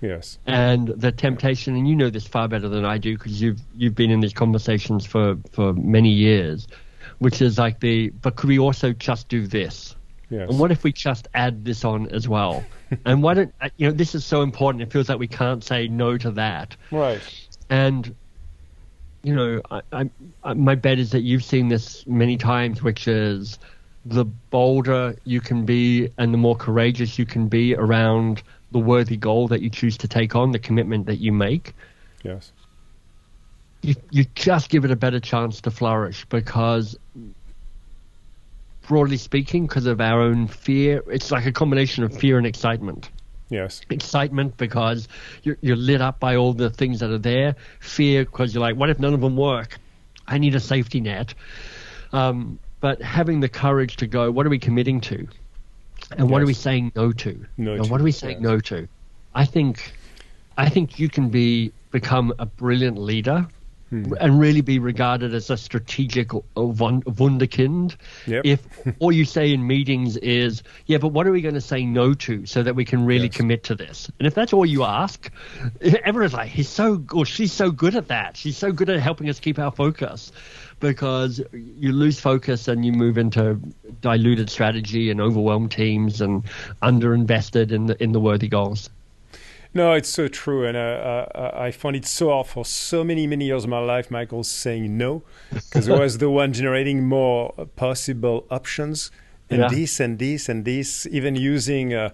Yes. And the temptation, and you know this far better than I do because you've been in these conversations for many years, which is like but could we also just do this? Yes. And what if we just add this on as well? And why don't, this is so important. It feels like we can't say no to that. Right. And, my bet is that you've seen this many times, which is the bolder you can be and the more courageous you can be around the worthy goal that you choose to take on, the commitment that you make. Yes. You just give it a better chance to flourish because, broadly speaking, because of our own fear, it's like a combination of fear and excitement. Yes. Excitement because you're lit up by all the things that are there. Fear because you're like, what if none of them work? I need a safety net. But having the courage to go, what are we committing to? And what are we saying no to? What are we saying no to? I think you can become a brilliant leader and really be regarded as a strategic wunderkind if all you say in meetings is, but what are we going to say no to so that we can really commit to this? And if that's all you ask, everyone's like, she's so good at that. She's so good at helping us keep our focus. Because you lose focus and you move into diluted strategy and overwhelmed teams and underinvested in the worthy goals. No, it's so true. And I found it so hard for so many years of my life, Michael, saying no, because I was the one generating more possible options and this and this and this, even using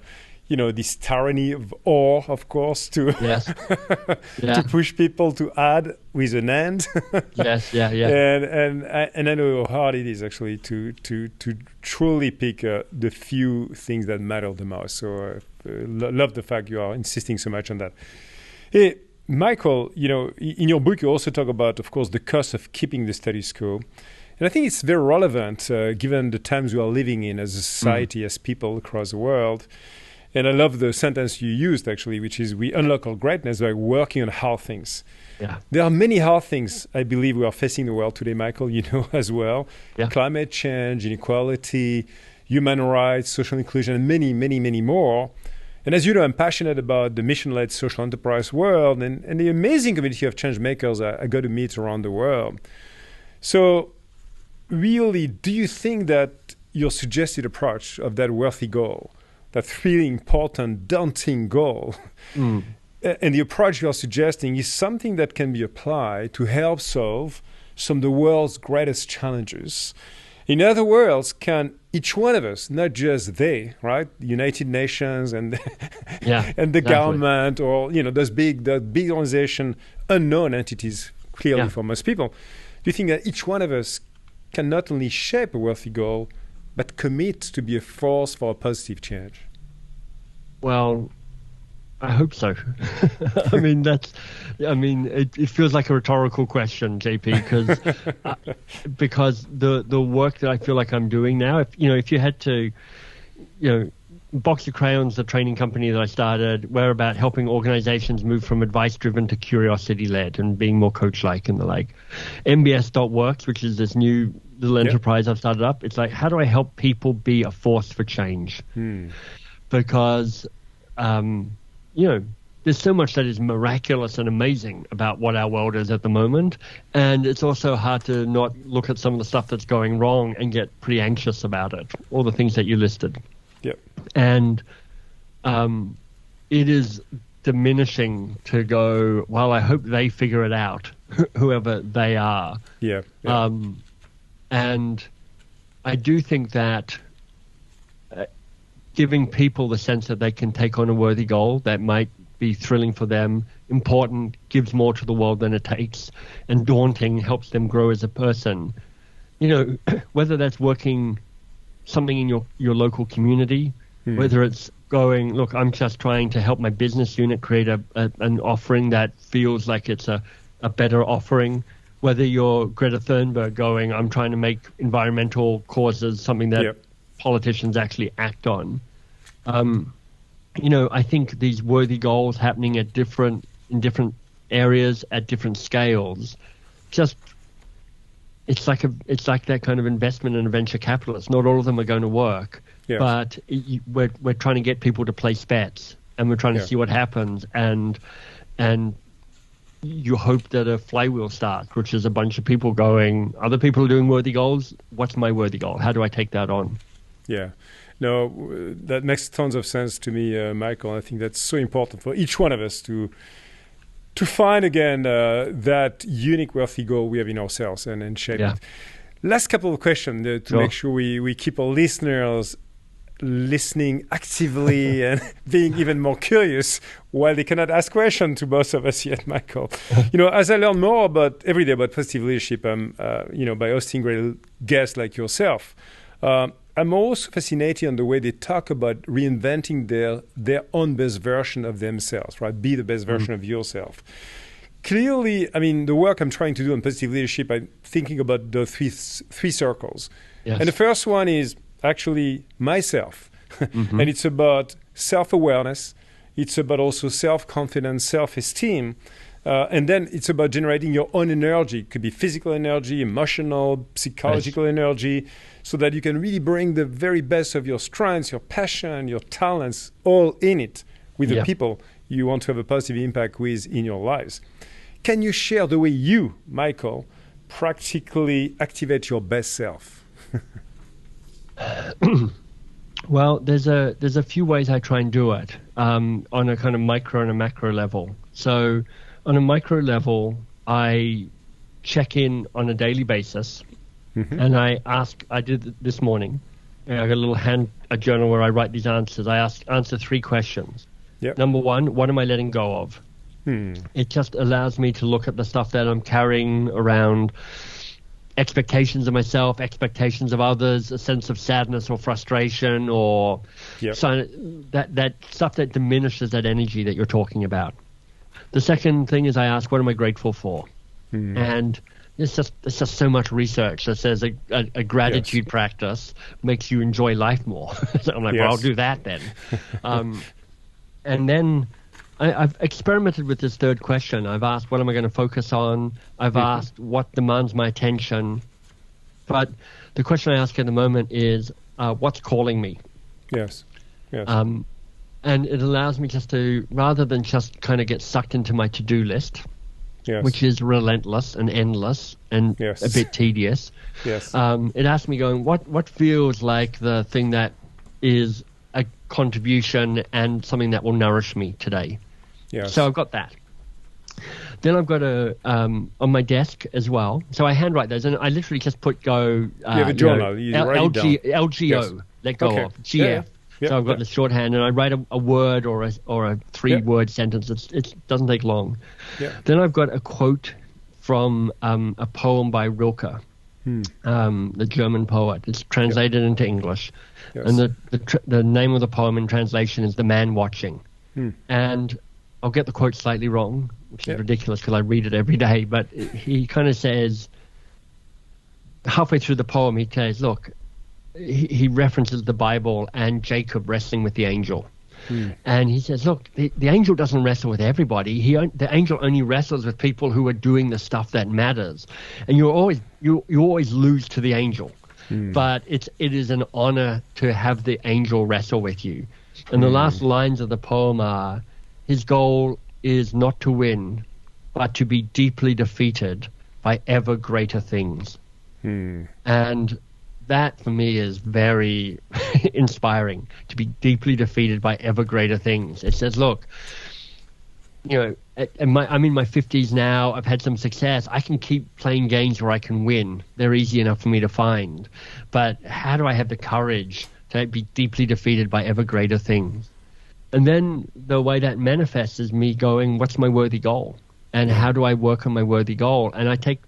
this tyranny of or, of course, to to push people to add with an and. And I know how hard it is actually to truly pick the few things that matter the most. So love the fact you are insisting so much on that. Hey, Michael, in your book you also talk about, of course, the cost of keeping the status quo. And I think it's very relevant given the times we are living in as a society, as people across the world. And I love the sentence you used, actually, which is we unlock our greatness by working on hard things. Yeah. There are many hard things, I believe, we are facing in the world today, Michael, you know as well. Yeah. Climate change, inequality, human rights, social inclusion, and many, many, many more. And as you know, I'm passionate about the mission-led social enterprise world and the amazing community of change makers I got to meet around the world. So really, do you think that your suggested approach of that worthy goal, that really important, daunting goal, and the approach you're suggesting is something that can be applied to help solve some of the world's greatest challenges? In other words, can each one of us, not just they, right, the United Nations and and the government, or those big organization, unknown entities clearly for most people, do you think that each one of us can not only shape a worthy goal, but commit to be a force for a positive change? Well, I hope so. It feels like a rhetorical question, JP, because the work that I feel like I'm doing now, if you had to, Box Your Crayons, the training company that I started, we're about helping organizations move from advice-driven to curiosity-led and being more coach-like and the like. MBS.works, which is this new little enterprise I've started up, it's like, how do I help people be a force for change? Because, there's so much that is miraculous and amazing about what our world is at the moment. And it's also hard to not look at some of the stuff that's going wrong and get pretty anxious about it, all the things that you listed. Yep. And it is diminishing to go, well, I hope they figure it out, whoever they are. Yeah. And I do think that giving people the sense that they can take on a worthy goal that might be thrilling for them, important, gives more to the world than it takes, and daunting, helps them grow as a person. Whether that's working something in your local community, whether it's going, look, I'm just trying to help my business unit create an offering that feels like it's a better offering, whether you're Greta Thunberg going, I'm trying to make environmental causes something that politicians actually act on. I think these worthy goals happening in different areas at different scales, it's like that kind of investment in a venture capitalist. Not all of them are going to work, but we're trying to get people to place bets, and we're trying to see what happens, and you hope that a flywheel starts, which is a bunch of people going, other people are doing worthy goals. What's my worthy goal? How do I take that on? Yeah. No, that makes tons of sense to me, Michael. I think that's so important for each one of us to find again that unique worthy goal we have in ourselves and shape it. Last couple of questions to make sure we keep our listeners listening actively and being even more curious while they cannot ask questions to both of us yet, Michael. As I learn more every day about positive leadership, by hosting great guests like yourself, I'm also fascinated on the way they talk about reinventing their own best version of themselves, right? Be the best version of yourself. Clearly, the work I'm trying to do on positive leadership, I'm thinking about the three circles. Yes. And the first one is actually myself. And it's about self-awareness. It's about also self-confidence, self-esteem. And then it's about generating your own energy. It could be physical energy, emotional, psychological energy, so that you can really bring the very best of your strengths, your passion, your talents, all in it with the people you want to have a positive impact with in your lives. Can you share the way you, Michael, practically activate your best self? Well, there's a few ways I try and do it on a kind of micro and a macro level. So on a micro level, I check in on a daily basis, and I did this morning. I got a journal where I write these answers. I answer 3 questions. Yep. Number 1, what am I letting go of? It just allows me to look at the stuff that I'm carrying around, expectations of myself, expectations of others, a sense of sadness or frustration, or that stuff that diminishes that energy that you're talking about. The second thing is I ask, what am I grateful for? And there's just so much research that says a gratitude practice makes you enjoy life more. So I'm like, well, I'll do that then. And then I've experimented with this third question. I've asked, what am I going to focus on? I've asked, what demands my attention? But the question I ask at the moment is, what's calling me? Yes. And it allows me just to, rather than just kind of get sucked into my to-do list, which is relentless and endless and a bit tedious. It asks me going, what feels like the thing that is a contribution and something that will nourish me today? So I've got that. Then I've got on my desk as well. So I handwrite those, and I literally just put go. You have a journal. You write it down. LGO, let go of, GF. So I've got the shorthand, and I write a word or a 3-word sentence. It doesn't take long. Then I've got a quote from a poem by Rilke, the German poet. It's translated into English, and the name of the poem in translation is "The Man Watching." And I'll get the quote slightly wrong, which is ridiculous because I read it every day. But he kind of says, halfway through the poem, he says, "Look." He references the Bible and Jacob wrestling with the angel. And he says, look, the angel doesn't wrestle with everybody. The angel only wrestles with people who are doing the stuff that matters. And you always lose to the angel. But it is an honor to have the angel wrestle with you. And the last lines of the poem are, his goal is not to win, but to be deeply defeated by ever greater things. And that for me is very inspiring, to be deeply defeated by ever greater things. It says, look, I'm in my 50s now. I've had some success. I can keep playing games where I can win. They're easy enough for me to find. But how do I have the courage to be deeply defeated by ever greater things? And then the way that manifests is me going, what's my worthy goal? And how do I work on my worthy goal? And I take,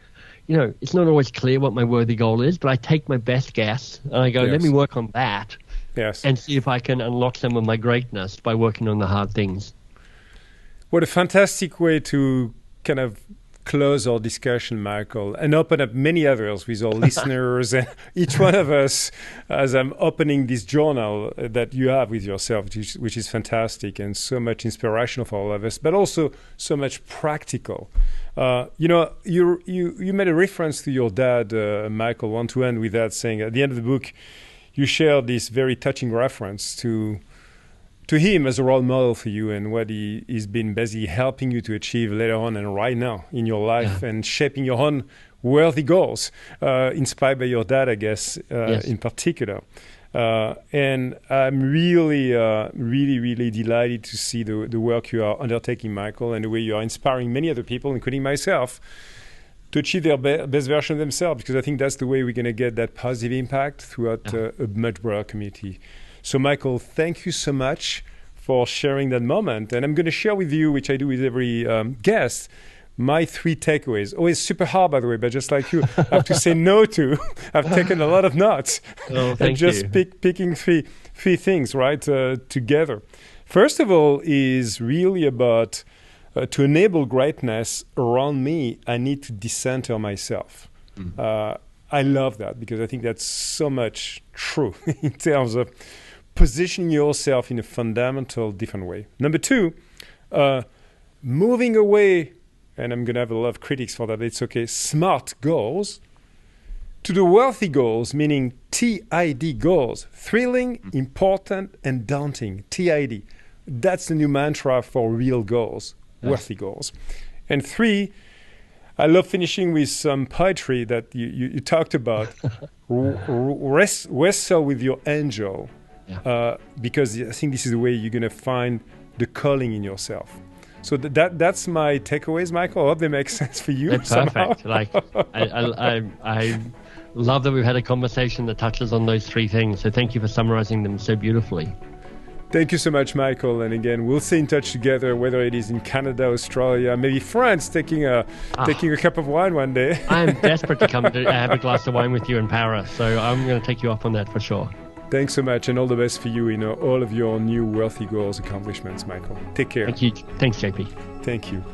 it's not always clear what my worthy goal is, but I take my best guess and I go, let me work on that and see if I can unlock some of my greatness by working on the hard things. What a fantastic way to kind of close our discussion, Michael, and open up many others with our listeners and each one of us as I'm opening this journal that you have with yourself, which is fantastic and so much inspirational for all of us, but also so much practical. You made a reference to your dad, Michael. Want to end with that, saying at the end of the book, you shared this very touching reference to him as a role model for you and what he's been busy helping you to achieve later on and right now in your life and shaping your own worthy goals, inspired by your dad, I guess, in particular. And I'm really, really delighted to see the work you are undertaking, Michael, and the way you are inspiring many other people, including myself, to achieve their best version of themselves, because I think that's the way we're going to get that positive impact throughout a much broader community. So, Michael, thank you so much for sharing that moment. And I'm going to share with you, which I do with every guest, my 3 takeaways. Always super hard, by the way, but just like you, I have to say no to. I've taken a lot of notes. Oh, thank you. Picking three things, right, together. First of all is really about to enable greatness around me, I need to decenter myself. I love that because I think that's so much true in terms of positioning yourself in a fundamental different way. Number 2, moving away, and I'm going to have a lot of critics for that, it's okay, smart goals, to the worthy goals, meaning TID goals, thrilling, important, and daunting, TID. That's the new mantra for real goals, worthy goals. And 3, I love finishing with some poetry that you talked about. Wrestle with your angel, because I think this is the way you're going to find the calling in yourself. So that's my takeaways, Michael. I hope they make sense for you. That's perfect. Like I love that we've had a conversation that touches on those 3 things. So thank you for summarizing them so beautifully. Thank you so much, Michael. And again, we'll stay in touch together, whether it is in Canada, Australia, maybe France, taking a cup of wine one day. I am desperate to come to have a glass of wine with you in Paris. So I'm going to take you up on that for sure. Thanks so much, and all the best for you in all of your new wealthy goals accomplishments, Michael. Take care. Thank you. Thanks, JP. Thank you.